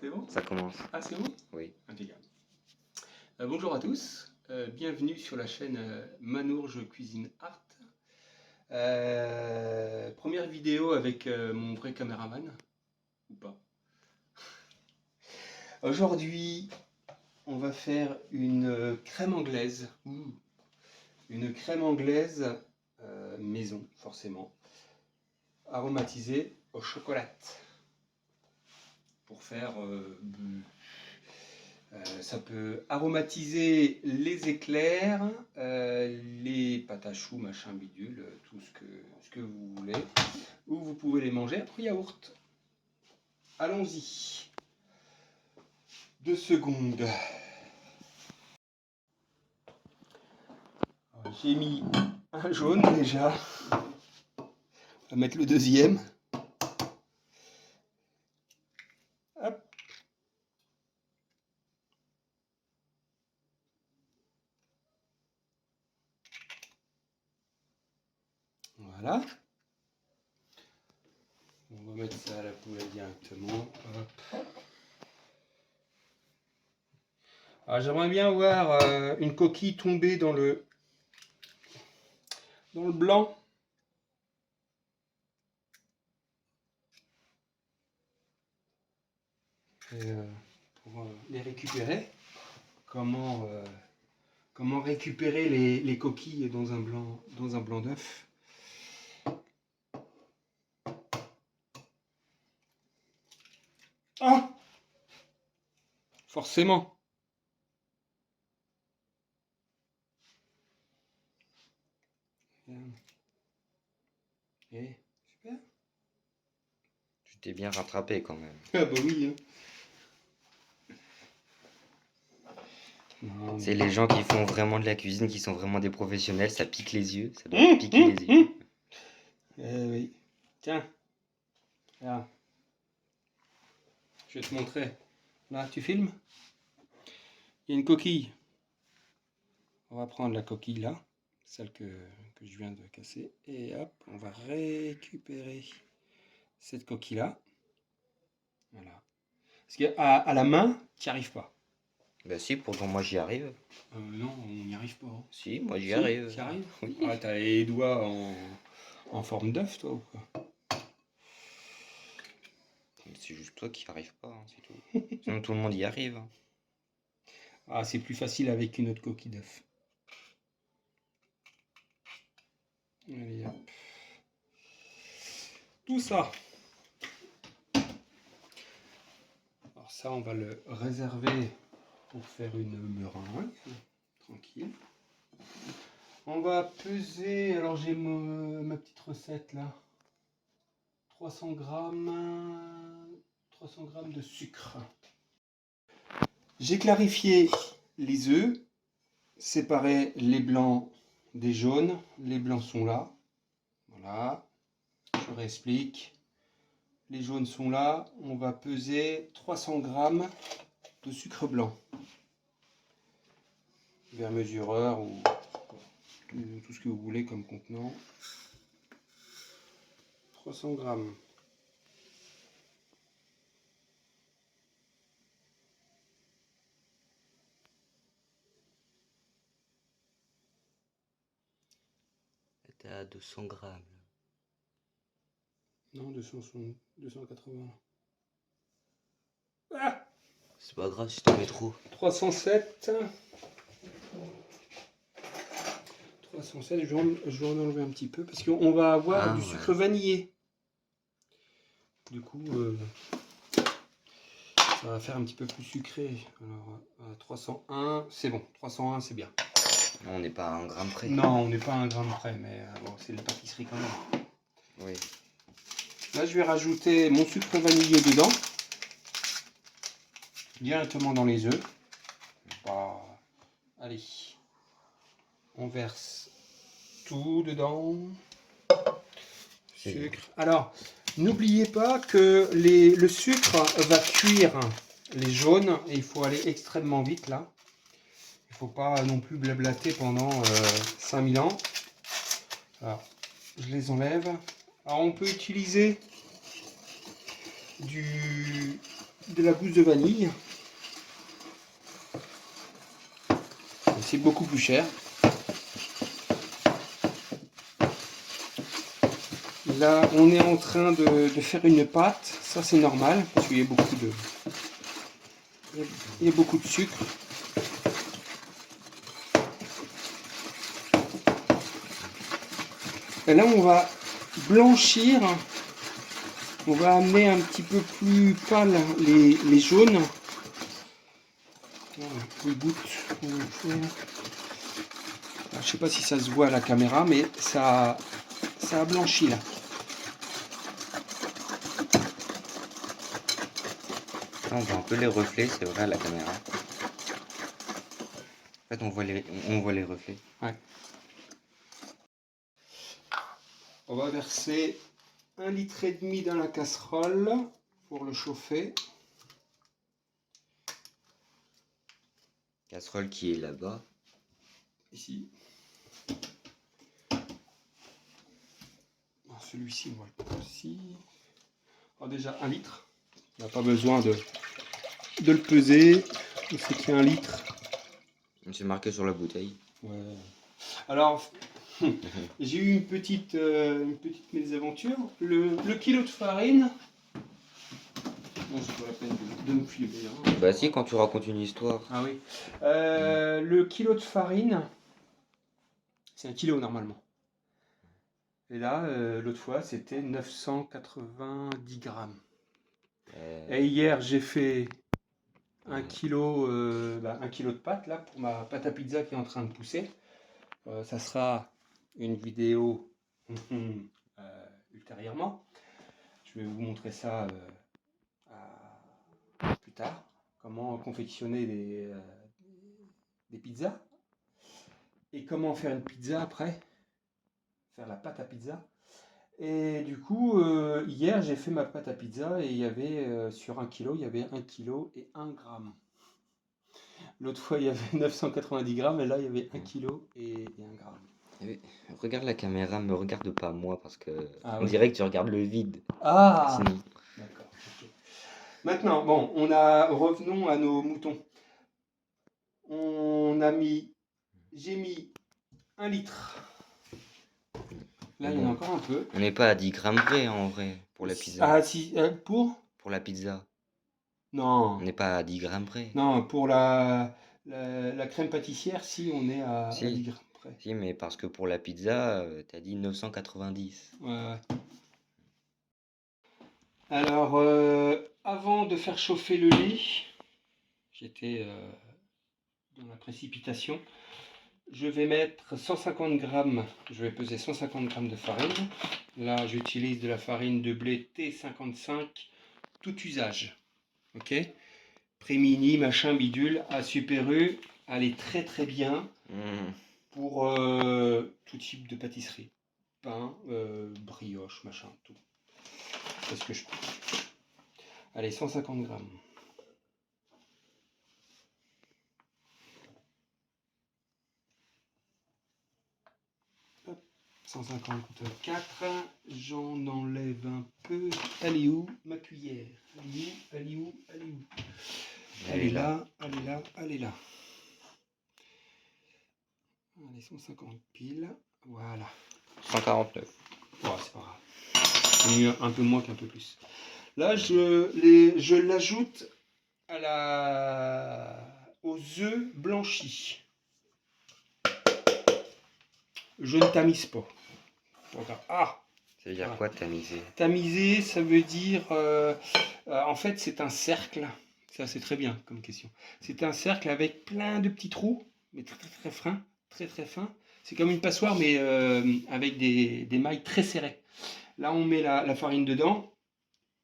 C'est bon? Ça commence. Ah, c'est bon? Oui. Impeccable. Bonjour à tous, bienvenue sur la chaîne Manourge Cuisine Art. Première vidéo avec mon vrai caméraman, ou pas. Aujourd'hui, on va faire une crème anglaise. Une crème anglaise maison, forcément, aromatisée au chocolat. Pour faire... ça peut aromatiser les éclairs, les pâtes à choux, machin bidule, tout ce que vous voulez. Ou vous pouvez les manger au yaourt. Allons-y. 2 secondes. J'ai mis un jaune déjà. On va mettre le deuxième. Hop. Voilà. On va mettre ça à la poêle directement. Hop. Alors, j'aimerais bien voir une coquille tomber dans le blanc. Et, pour les récupérer. Comment récupérer les coquilles dans un blanc d'œuf. Ah, forcément. Et super. Tu t'es bien rattrapé quand même. Ah bah oui. C'est les gens qui font vraiment de la cuisine, qui sont vraiment des professionnels, ça pique les yeux, ça doit piquer les yeux. Oui. Tiens. Là. Je vais te montrer. Là, tu filmes? Il y a une coquille. On va prendre la coquille là, celle que je viens de casser. Et hop, on va récupérer cette coquille là. Voilà. Parce qu'à la main, tu n'y arrives pas. Bah si, pourtant moi j'y arrive. Non, on n'y arrive pas. Hein. Si, moi j'y Si, arrive. tu y arrives? Oui. Ah, t'as les doigts en forme d'œuf, toi, ou quoi? C'est juste toi qui n'y arrives pas, hein, c'est tout. Sinon tout le monde y arrive. Ah, c'est plus facile avec une autre coquille d'œuf. Allez, hop. Tout ça. Alors ça, on va le réserver pour faire une meringue. Tranquille. On va peser, alors j'ai ma petite recette là. 300 grammes de sucre. J'ai clarifié les œufs, séparé les blancs des jaunes. Les blancs sont là. Voilà. Je réexplique. Les jaunes sont là. On va peser 300 grammes de sucre blanc. Vers mesureur ou tout ce que vous voulez comme contenant. 300 grammes. T'es à 200 grammes. Non, 280. Ah, C'est pas grave si tu mets trop. 307. 307, je vais en enlever un petit peu parce qu'on va avoir du sucre vanillé. Du coup, ça va faire un petit peu plus sucré. Alors, 301, c'est bon. 301, c'est bien. On n'est pas à 1 gramme près. Non, on n'est pas à 1 gramme près, mais bon, c'est de la pâtisserie quand même. Oui. Là, je vais rajouter mon sucre vanillé dedans. Directement dans les œufs. Bah, allez. On verse tout dedans. Sucre. Alors, n'oubliez pas que le sucre va cuire les jaunes et il faut aller extrêmement vite là. Il ne faut pas non plus blablater pendant 5000 ans. Alors, je les enlève. Alors, on peut utiliser du de la gousse de vanille. C'est beaucoup plus cher. Là, on est en train de faire une pâte. Ça, c'est normal parce qu'il y a beaucoup de sucre. Et là, on va blanchir. On va amener un petit peu plus pâle les jaunes. Voilà, les gouttes. Je sais pas si ça se voit à la caméra, mais ça a blanchi là. On voit un peu les reflets, c'est vrai, à la caméra. En fait, on voit les reflets. Ouais. On va verser 1,5 litre dans la casserole pour le chauffer. Casserole qui est là-bas. Ici. Celui-ci, on va le prendre ici. Alors déjà 1 litre. On n'a pas besoin de le peser. On sait qu'il y a 1 litre. C'est marqué sur la bouteille. Ouais. Alors, j'ai eu une petite mésaventure. Le kilo de farine. Bon, c'est pas la peine de me filmer. Hein. Bah si, quand tu racontes une histoire. Ah oui. Le kilo de farine, c'est 1 kilo normalement. Et là, l'autre fois, c'était 990 grammes. Et hier, j'ai fait 1 kilo, 1 kilo de pâte là pour ma pâte à pizza qui est en train de pousser. Ça sera une vidéo ultérieurement. Je vais vous montrer ça plus tard. Comment confectionner des pizzas et comment faire une pizza après, faire la pâte à pizza. Et du coup, hier j'ai fait ma pâte à pizza et il y avait sur 1 kilo, il y avait 1 kilo et 1 gramme. L'autre fois il y avait 990 grammes et là il y avait 1 kilo et 1 gramme. Oui. Regarde la caméra, me regarde pas moi parce que Ah, on oui. dirait que tu regardes le vide. Ah, Sinon. d'accord. Okay. Maintenant, bon, revenons à nos moutons. J'ai mis 1 litre. Là, il y en a encore un peu. On n'est pas à 10 grammes près en vrai pour la pizza. Ah, si, Pour la pizza. Non. On n'est pas à 10 grammes près. Non, pour la crème pâtissière, si, on est à 10 grammes près. Si, mais parce que pour la pizza, t'as dit 990. Ouais. Alors, avant de faire chauffer le lait, j'étais dans la précipitation. Je vais mettre 150 grammes, je vais peser 150 grammes de farine. Là, j'utilise de la farine de blé T55, tout usage. Ok? Pré-mini, machin, bidule, à Super U, elle est très très bien pour tout type de pâtisserie. Pain, brioche, machin, tout. C'est ce que je prends. Allez, 150 grammes. 154, j'en enlève un peu. Elle est où ma cuillère? Elle est où? Elle est là, elle est là, elle est là. Allez, 150 piles, voilà. 149. Ouais, c'est pas grave. C'est mieux, un peu moins qu'un peu plus. Là, je l'ajoute aux œufs blanchis. Je ne tamise pas. Ah! Ça veut dire quoi tamiser? Tamiser, ça veut dire... en fait, c'est un cercle. Ça, c'est très bien comme question. C'est un cercle avec plein de petits trous, mais très très très fins. Très très fins. C'est comme une passoire, mais avec des mailles très serrées. Là, on met la farine dedans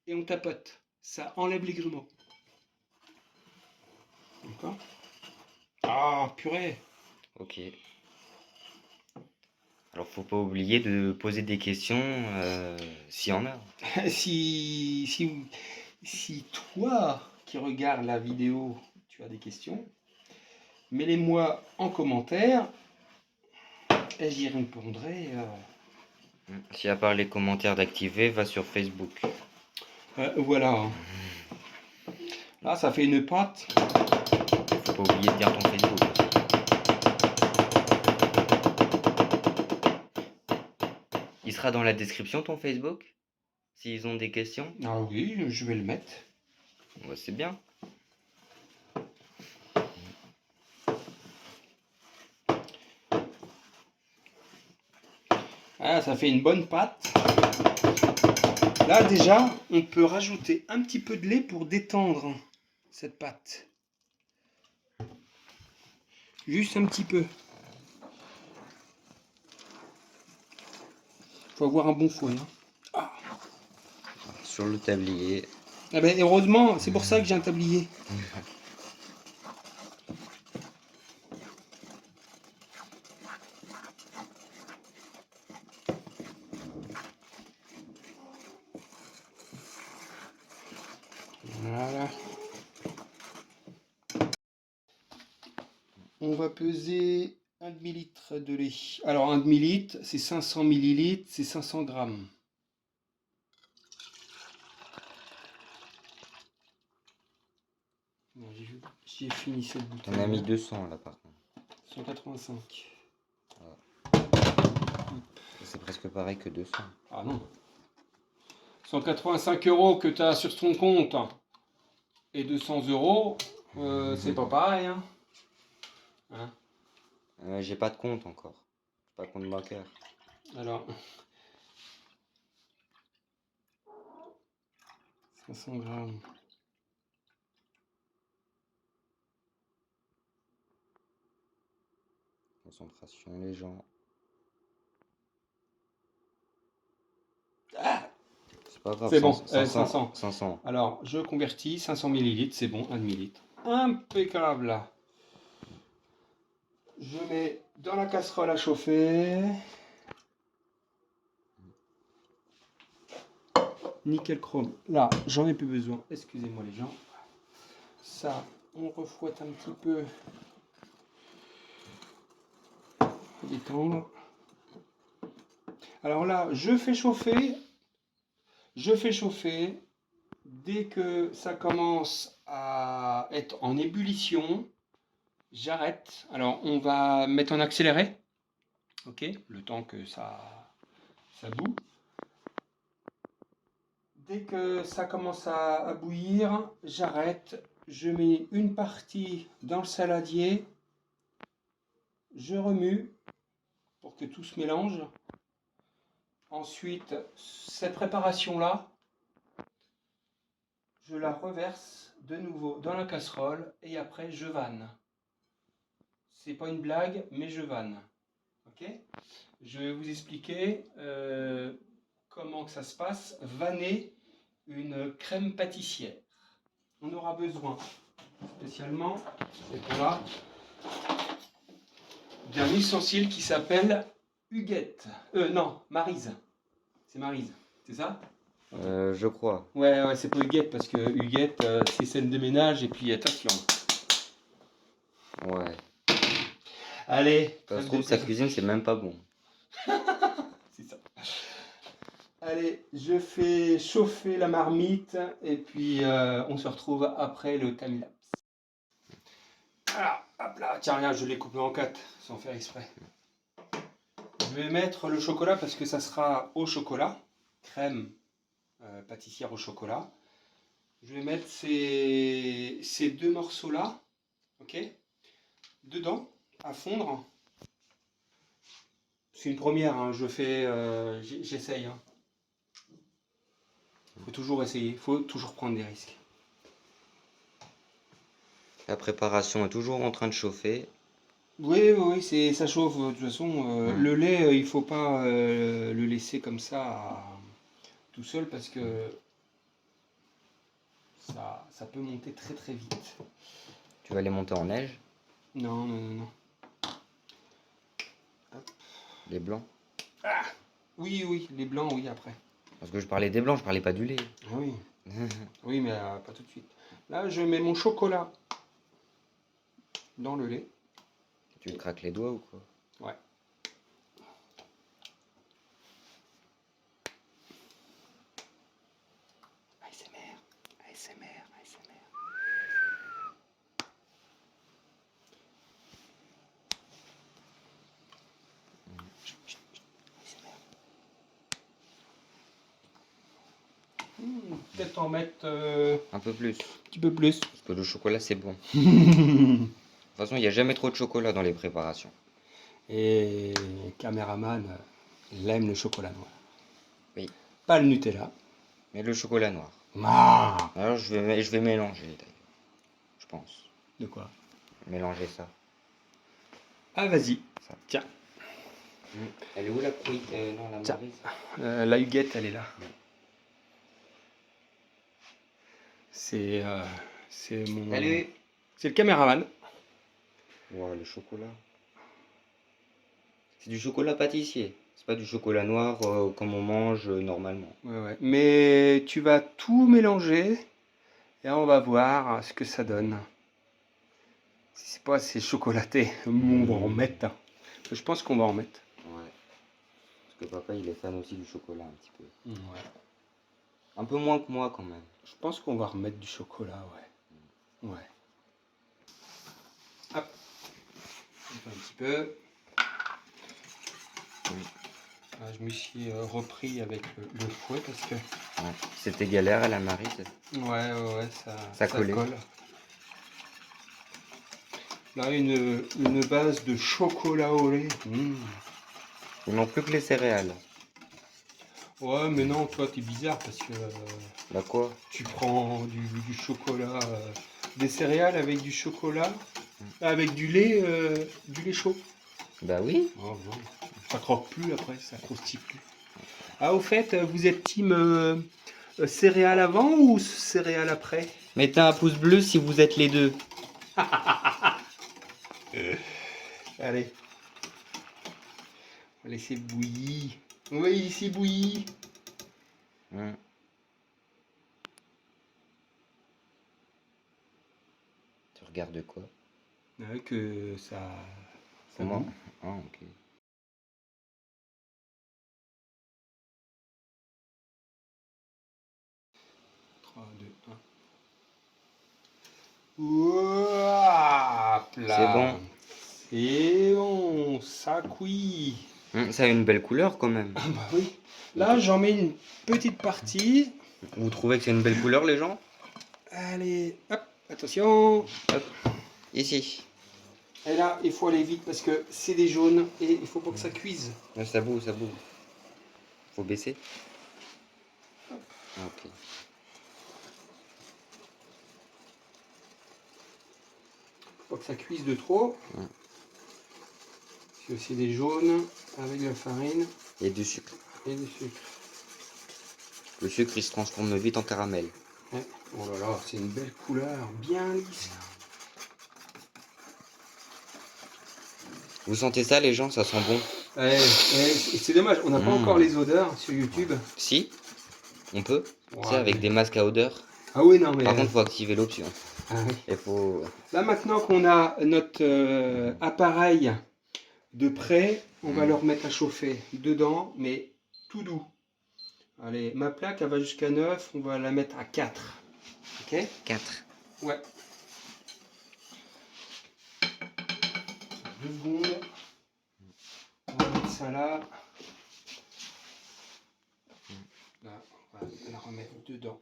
et on tapote. Ça enlève les grumeaux. D'accord? Ah, purée! Ok. Alors, faut pas oublier de poser des questions s'il y en a. Si toi qui regardes la vidéo, tu as des questions, mets-les-moi en commentaire et j'y répondrai. Si à part les commentaires d'activer, va sur Facebook. Voilà. Là, ça fait une pâte. Faut pas oublier de dire ton Facebook. Il sera dans la description ton Facebook? S'ils ont des questions? Ah oui, je vais le mettre. Ouais, c'est bien. Ah, ça fait une bonne pâte. Là, déjà, on peut rajouter un petit peu de lait pour détendre cette pâte. Juste un petit peu. Faut avoir un bon fouet. Hein. Sur le tablier. Ah ben, heureusement, c'est pour ça que j'ai un tablier. Voilà. On va peser un demi-litre de lait. Alors, un demi-litre, c'est 500 millilitres, c'est 500 grammes. J'ai fini cette bouteille. On a mis 200 là par contre. 185. C'est presque pareil que 200. Ah non. 185 € que tu as sur ton compte et 200 €, c'est pas pareil. Hein. J'ai pas de compte encore. J'ai pas de compte bancaire. Alors, 500 grammes. Concentration, les gens. Ah, C'est pas grave. c'est bon, 500. 500. Alors, je convertis 500 millilitres, c'est bon, un demi-litre. Impeccable là. Je mets dans la casserole à chauffer. Nickel chrome. Là, j'en ai plus besoin. Excusez-moi les gens. Ça, on refouette un petit peu. Détendre. Alors là, je fais chauffer. Dès que ça commence à être en ébullition, j'arrête. Alors, on va mettre en accéléré. Ok, le temps que ça bout. Dès que ça commence à bouillir, j'arrête. Je mets une partie dans le saladier. Je remue pour que tout se mélange. Ensuite, cette préparation-là, je la reverse de nouveau dans la casserole et après je vanne. C'est pas une blague, mais je vanne. Ok ? Je vais vous expliquer comment que ça se passe. Vanner une crème pâtissière. On aura besoin, spécialement, c'est pour là, d'un ustensile qui s'appelle Huguette. Non, Maryse. C'est Maryse, c'est ça ? Je crois. Ouais, c'est pas Huguette parce que Huguette, c'est scène de ménage et puis attention. Ouais. Allez. Ça se trouve, sa cuisine, c'est même pas bon. C'est ça. Allez, je fais chauffer la marmite et puis on se retrouve après le timelapse. Voilà, hop là, tiens, regarde, je l'ai coupé en 4 sans faire exprès. Je vais mettre le chocolat parce que ça sera au chocolat, crème pâtissière au chocolat. Je vais mettre ces deux morceaux-là, ok, dedans, à fondre. C'est une première, hein, j'essaye. Hein. Faut toujours essayer, faut toujours prendre des risques. La préparation est toujours en train de chauffer. Oui, ça chauffe. De toute façon, le lait, il faut pas le laisser comme ça tout seul parce que ça peut monter très très vite. Tu vas les monter en neige? Non. Les blancs? Ah, oui, les blancs, oui, après. Parce que je parlais des blancs, je parlais pas du lait. Ah oui. Oui, mais pas tout de suite. Là, je mets mon chocolat dans le lait. Tu te craques les doigts ou quoi? Ouais. ASMR. Peut-être en mettre Un peu plus. un petit peu plus. Parce que le chocolat, c'est bon. De toute façon, il n'y a jamais trop de chocolat dans les préparations. Et le caméraman, il aime le chocolat noir. Oui. Pas le Nutella. Mais le chocolat noir. Ah, Alors, je vais mélanger, d'ailleurs. Je pense. de quoi? Mélanger ça. Ah, vas-y. Ça. Tiens. Elle est où la truite? Non, la Tiens. Maryse. La Huguette, elle est là. C'est mon. Salut! C'est le caméraman. Wow, le chocolat. C'est du chocolat pâtissier. C'est pas du chocolat noir comme on mange normalement. Ouais, ouais. Mais tu vas tout mélanger et on va voir ce que ça donne. Si c'est pas assez chocolaté, on va en mettre. Je pense qu'on va en mettre. Ouais. Parce que papa, il est fan aussi du chocolat un petit peu. Ouais. Un peu moins que moi quand même. Je pense qu'on va remettre du chocolat, ouais. Ouais. Hop. Un petit peu. Ah, je me suis repris avec le fouet parce que. Ouais. C'était galère à la Maryse. Ouais, Ça collait. colle. Là, une base de chocolat au lait. Il manque plus que les céréales. Ouais, mais non, toi, t'es bizarre parce que Bah quoi? tu prends du chocolat, des céréales avec du chocolat, avec du lait chaud. Bah oui. Oh, non. Ça croque plus après, ça croustille plus. Ah, au fait, vous êtes team céréales avant ou céréales après? Mettez un pouce bleu si vous êtes les deux. Allez. On va laisser bouillir. Oui, ici bouillir. Tu regardes quoi? Que ça Comment? boue. Ah, ok. 3, 2, 1. C'est bon. C'est bon, ça cuit. Ça a une belle couleur quand même. Bah oui. Là, j'en mets une petite partie. Vous trouvez que c'est une belle couleur, les gens? Allez, hop, attention. Hop. Ici. Et là, il faut aller vite parce que c'est des jaunes et il faut pas que ça cuise. Ouais, ça boue, ça boue. Faut baisser. Ah, ok. Faut pas que ça cuise de trop. Ouais. C'est aussi des jaunes avec de la farine Et du sucre. et du sucre. Le sucre, il se transforme vite en caramel. Ouais. Oh là là, c'est une belle couleur, bien lisse. Vous sentez ça, les gens? Ça sent bon. C'est dommage, on n'a pas encore les odeurs sur YouTube. Si, on peut. Ouais, Tu sais, avec mais- des masques à odeur. Ah oui, non, mais. Par contre, faut activer l'option. Ah oui. Il faut. Là, maintenant qu'on a notre appareil de près, on va le remettre à chauffer dedans, mais tout doux. Allez, ma plaque, elle va jusqu'à 9, on va la mettre à 4. Ok? 4. Ouais. 2 secondes. On va mettre ça là. Là, on va la remettre dedans.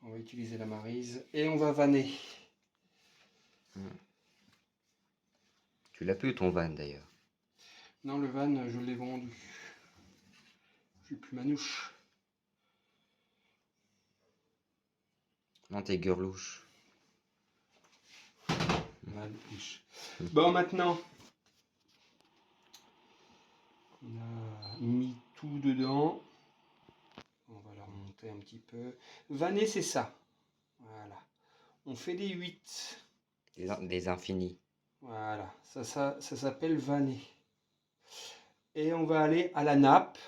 On va utiliser la Maryse et on va vanner. Tu l'as plus, ton van, d'ailleurs. Non, le van, je l'ai vendu. J'ai plus manouche. Non, t'es girlouche. Manouche. Bon, maintenant, on a mis tout dedans. On va le remonter un petit peu. Vanner, c'est ça. Voilà. On fait des 8. Des infinis. Voilà. Ça s'appelle vanner. Et on va aller à la nappe.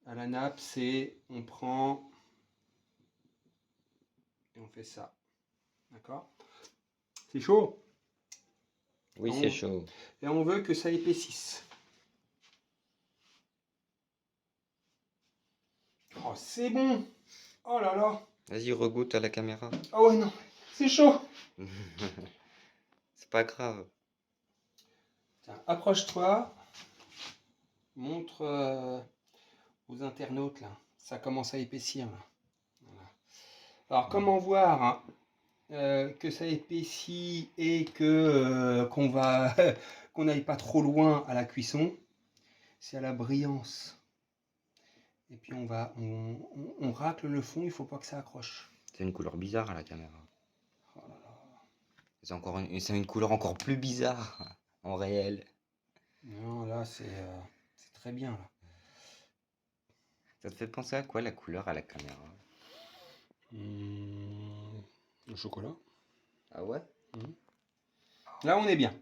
À la nappe, c'est on prend et on fait ça. D'accord? C'est chaud. Oui, On- c'est chaud. Et on veut que ça épaississe. Oh, c'est bon. Oh là là. Vas-y, regoute à la caméra. Oh ouais, non. C'est chaud. C'est pas grave. Tiens, approche-toi. Montre. aux internautes là. Ça commence à épaissir là. Voilà. Alors comment voir hein, que ça épaissit et que qu'on va qu'on n'aille pas trop loin à la cuisson, c'est à la brillance. Et puis on racle le fond, il faut pas que ça accroche. C'est une couleur bizarre à la caméra. Oh là là. C'est une couleur encore plus bizarre en réel. Non, là c'est très bien là. Ça te fait penser à quoi la couleur à la caméra? Le chocolat. Ah ouais? Là on est bien.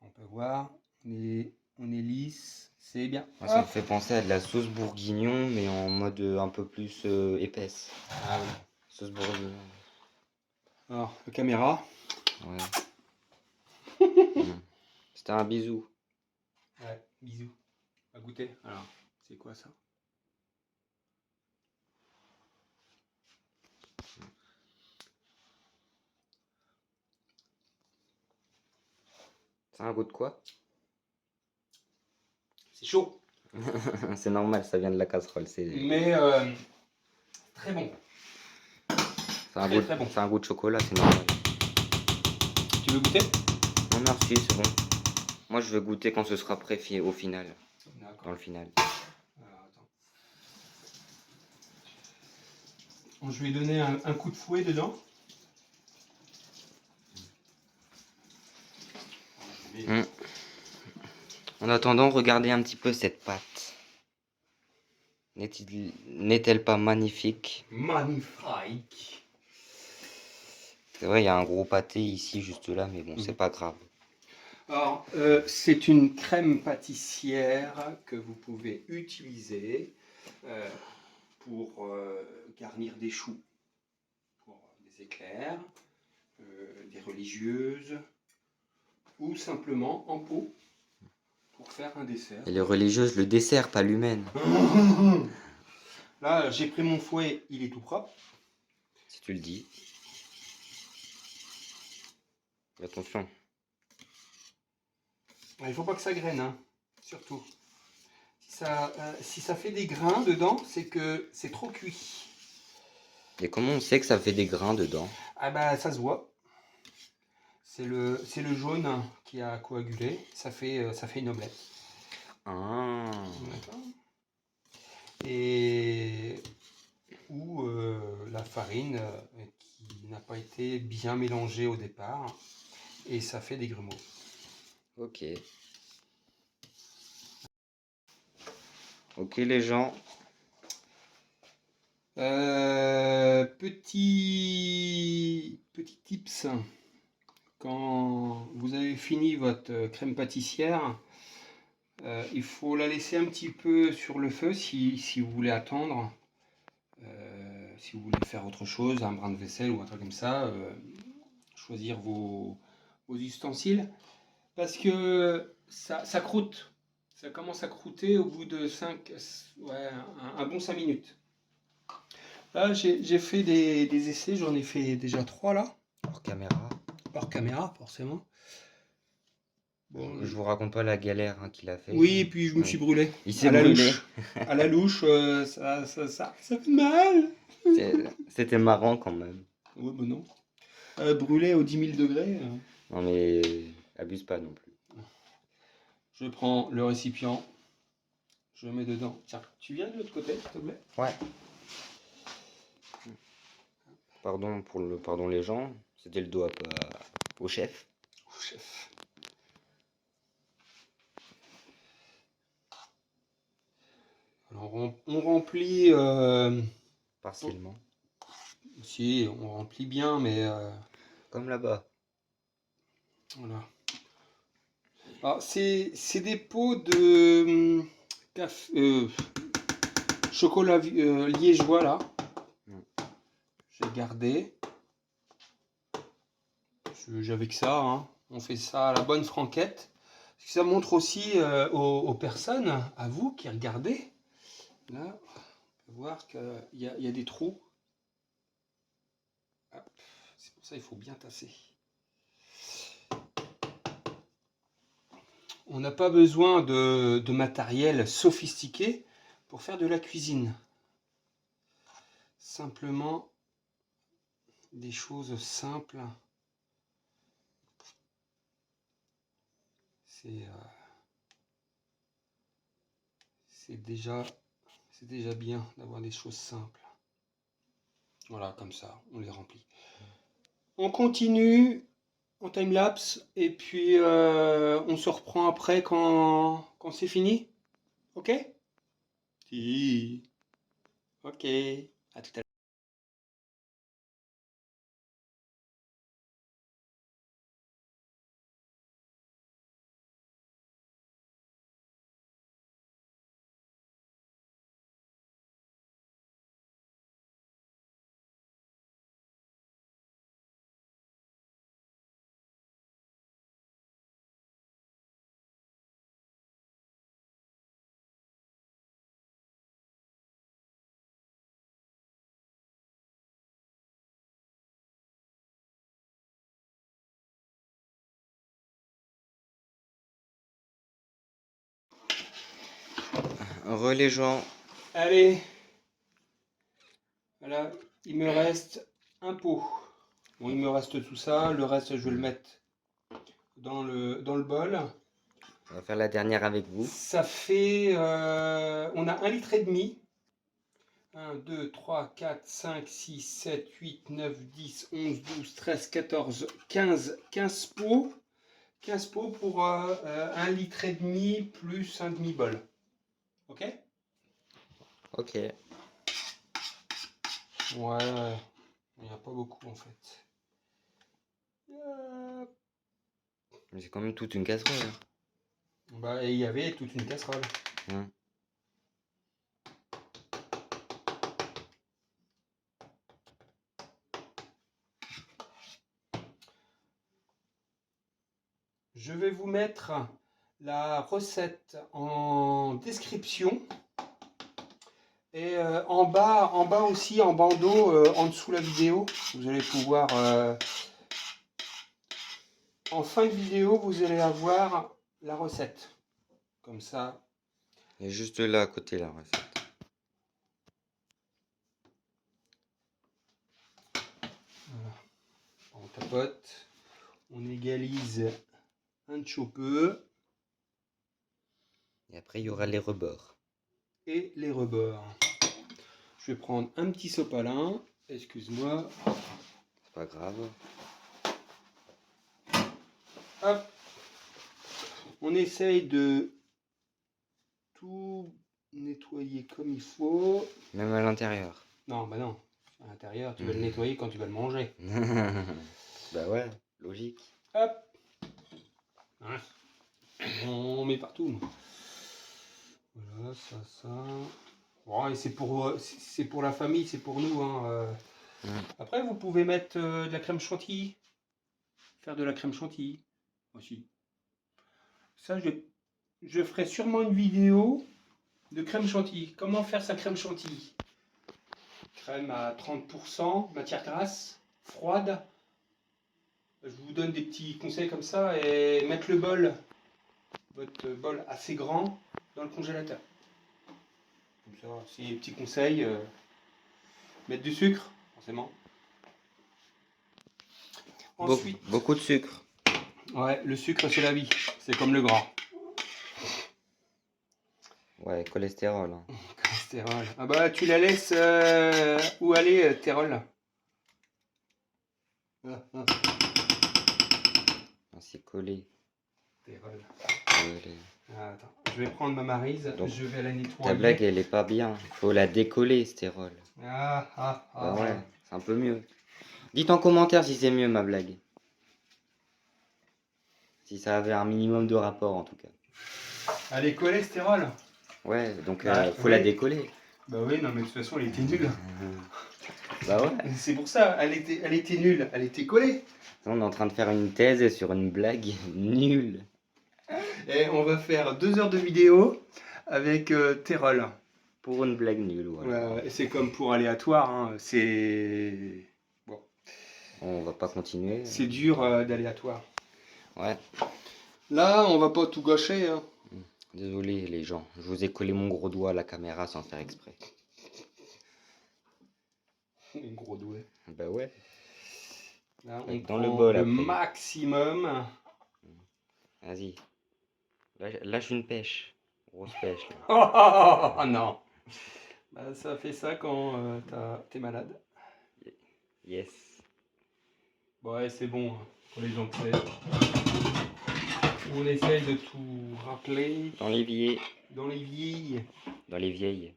On peut voir, on est lisse, c'est bien. Moi, ça me Hop. fait penser à de la sauce bourguignon, mais en mode un peu plus épaisse. Ah oui. Sauce bourguignon. Alors, la caméra. Ouais. C'était un bisou. Ouais, bisous. À goûter. Alors, c'est quoi ça? C'est un goût de quoi? C'est chaud. C'est normal, ça vient de la casserole. Mais très bon. C'est un, très bon. C'est un goût de chocolat, c'est normal. Tu veux goûter? Non merci, c'est bon. Moi je vais goûter quand ce sera prêt au final. D'accord. Dans le final. Alors, attends. Je vais donner un coup de fouet dedans. En attendant, regardez un petit peu cette pâte. N'est-elle pas magnifique? Magnifique. C'est vrai, il y a un gros pâté ici, juste là, mais bon, c'est pas grave. Alors, c'est une crème pâtissière que vous pouvez utiliser pour garnir des choux, pour des éclairs, des religieuses, ou simplement en pot pour faire un dessert. Et les religieuses, le dessert, pas l'humaine. Là, j'ai pris mon fouet, il est tout propre. Si tu le dis. Attention. Il ne faut pas que ça graine, hein, surtout. Si ça fait des grains dedans, c'est que c'est trop cuit. Et comment on sait que ça fait des grains dedans? Ah bah ça se voit. C'est le jaune qui a coagulé. Ça fait une omelette. Ah. Et ou la farine qui n'a pas été bien mélangée au départ. Et ça fait des grumeaux. Ok. Ok les gens. Petit tips. Quand vous avez fini votre crème pâtissière, il faut la laisser un petit peu sur le feu si vous voulez attendre. Si vous voulez faire autre chose, un brin de vaisselle ou un truc comme ça, choisir vos ustensiles. Parce que ça croûte. Ça commence à croûter au bout de un bon 5 minutes. Là, j'ai fait des essais, j'en ai fait déjà 3 là. Hors caméra. Hors caméra, forcément. Bon, je vous raconte pas la galère hein, qu'il a fait. Oui, et puis je me suis brûlé. Il s'est brûlé. À la louche, ça fait mal. C'était marrant quand même. Ouais, bah non. Brûlé aux 10 000 degrés. Non mais abuse pas non plus. Je prends le récipient. Je mets dedans. Tiens, tu viens de l'autre côté, s'il te plaît? Ouais. Pardon les gens. C'était le dos au chef. Au chef. Alors on remplit. Partiellement. Si, on remplit bien, mais. Comme là-bas. Voilà. Alors, c'est des pots de chocolat liégeois là. J'ai gardé. J'avais que ça. Hein. On fait ça à la bonne franquette. Ça montre aussi aux personnes, à vous qui regardez. Là, on peut voir qu'il y a des trous. C'est pour ça qu'il faut bien tasser. On n'a pas besoin de matériel sophistiqué pour faire de la cuisine. Simplement des choses simples. C'est déjà bien d'avoir des choses simples. Voilà, comme ça, on les remplit. On continue en time-lapse et puis on se reprend après quand c'est fini. Ok? Si. Ok. À tout à l'heure. Les gens. Allez. Voilà, il me reste un pot. Bon, il me reste tout ça. Le reste, je vais le mettre dans le bol. On va faire la dernière avec vous. Ça fait... on a 1,5 litre. 1, 2, 3, 4, 5, 6, 7, 8, 9, 10, 11, 12, 13, 14, 15 pots. 15 pots pour 1,5 litre plus un demi-bol. Ok? Ok. Ouais, il n'y a pas beaucoup en fait. Mais c'est quand même toute une casserole. Bah, il y avait toute une casserole. Hein. Je vais vous mettre la recette en description. Et en bas aussi, en bandeau, en dessous la vidéo, vous allez pouvoir... en fin de vidéo, vous allez avoir la recette. Comme ça. Et juste là à côté la recette. Voilà. On tapote. On égalise un petit peu. Et après il y aura les rebords. Et les rebords. Je vais prendre un petit sopalin. Excuse-moi. C'est pas grave. Hop. On essaye de tout nettoyer comme il faut. Même à l'intérieur. Non, bah non. À l'intérieur, tu vas le nettoyer quand tu vas le manger. Bah ouais, logique. Hop. Hein. On met partout. Voilà, ça. Bon, et c'est pour la famille, c'est pour nous. Hein. Après, vous pouvez mettre de la crème chantilly. Faire de la crème chantilly aussi. Ça, je ferai sûrement une vidéo de crème chantilly. Comment faire sa crème chantilly? Crème à 30%, matière grasse, froide. Je vous donne des petits conseils comme ça et mettre votre bol assez grand, dans le congélateur. Comme ça, c'est des petits conseils. Mettre du sucre, forcément. Ensuite, Beaucoup de sucre. ouais, le sucre c'est la vie, c'est comme le gras. Ouais, cholestérol. Hein. Cholestérol. Ah bah tu la laisses où aller, Térol? C'est collé. Térol. Collé. Ah, attends, je vais prendre ma maryse, Donc, je vais la nettoyer. Ta blague elle est pas bien. Faut la décoller, stérol. Bah ouais, c'est un peu mieux. Dites en commentaire si c'est mieux ma blague. Si ça avait un minimum de rapport en tout cas. Elle est collée, stérol? Ouais, donc Bah, faut oui. la décoller. Bah oui, non mais de toute façon elle était nulle. Bah ouais. C'est pour ça, elle était nulle, elle était collée. On est en train de faire une thèse sur une blague nulle. Et on va faire 2 heures de vidéo avec Térol. Pour une blague nulle, voilà. Ouais, c'est comme pour aléatoire, hein. C'est... Bon. On va pas continuer. C'est dur d'aléatoire. Ouais. Là, on va pas tout gâcher. Hein. Désolé les gens, je vous ai collé mon gros doigt à la caméra sans faire exprès. Un gros doigt. Bah ouais. Là, on Dans prend le bol le après. maximum. Vas-y. Lâche une pêche. Grosse pêche là. Oh non. Bah, ça fait ça quand t'es malade. Yes. Ouais, c'est bon, hein, pour les gens que c'est. On essaye de tout rappeler. Dans l'évier. Dans les vieilles. Dans les vieilles.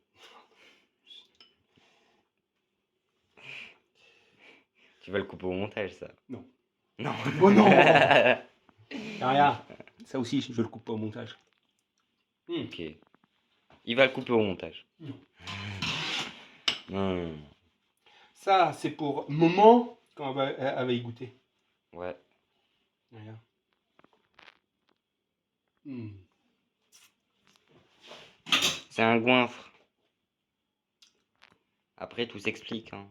Tu vas le couper au montage ça? Non. Non. Oh non. Rien. Ça aussi, je le coupe pas au montage. Ok. Il va le couper au montage. Non. Non. Ça, c'est pour moment quand elle va y goûter. Ouais. Rien. C'est un goinfre. Après, tout s'explique. Hein.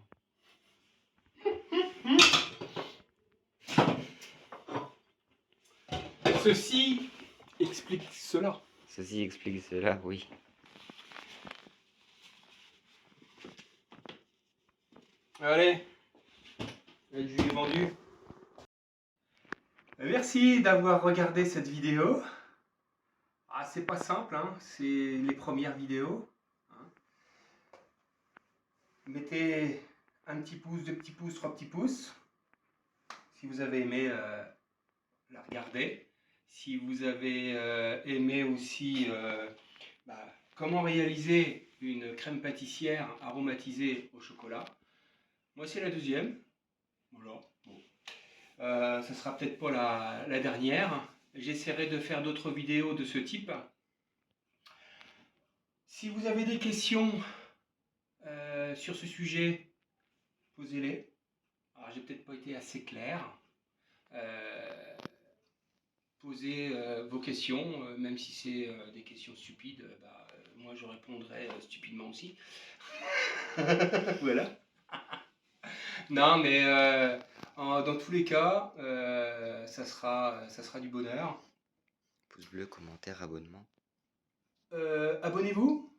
Ceci explique cela. Ceci explique cela, oui. Allez, le jus est vendu. Merci d'avoir regardé cette vidéo. Ah, c'est pas simple, hein, c'est les premières vidéos. Hein. Mettez un petit pouce, 2 petits pouces, 3 petits pouces. Si vous avez aimé la regarder. Si vous avez aimé aussi comment réaliser une crème pâtissière aromatisée au chocolat. Moi, c'est la deuxième. Voilà. Bon. Ça sera peut-être pas la dernière. J'essaierai de faire d'autres vidéos de ce type. Si vous avez des questions sur ce sujet, posez-les. Alors, j'ai peut-être pas été assez clair. Posez vos questions, même si c'est des questions stupides, moi je répondrai stupidement aussi. Voilà. Non, mais dans tous les cas, ça sera du bonheur. Pouce bleu, commentaire, abonnement. Abonnez-vous.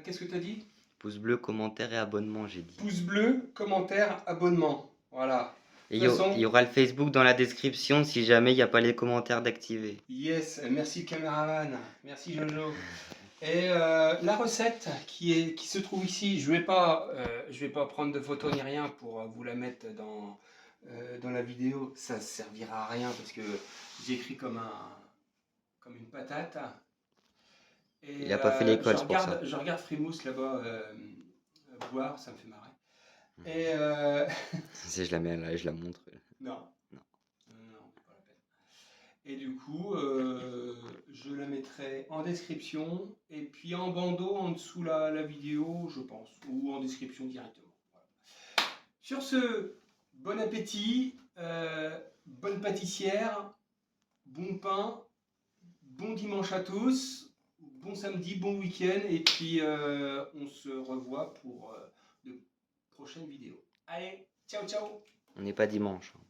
Qu'est-ce que tu as dit? Pouce bleu, commentaire et abonnement, j'ai dit. Pouce bleu, commentaire, abonnement. Voilà. Et il y aura le Facebook dans la description si jamais il n'y a pas les commentaires d'activer. Yes, merci le caméraman. Merci Jojo. Et la recette qui se trouve ici, je vais pas prendre de photo ni rien pour vous la mettre dans la vidéo. Ça servira à rien parce que j'écris comme une patate. Et, il n'a pas fait l'école, c'est pour ça. Je regarde Frimousse là-bas boire, ça me fait marrer. Et Si je la mets là et je la montre. non, pas la peine. Et du coup, je la mettrai en description et puis en bandeau en dessous la vidéo, je pense, ou en description directement. Voilà. Sur ce, bon appétit, bonne pâtissière, bon pain, bon dimanche à tous, bon samedi, bon week-end, et puis on se revoit pour de prochaines vidéos. Allez, ciao ciao! On n'est pas dimanche. Hein.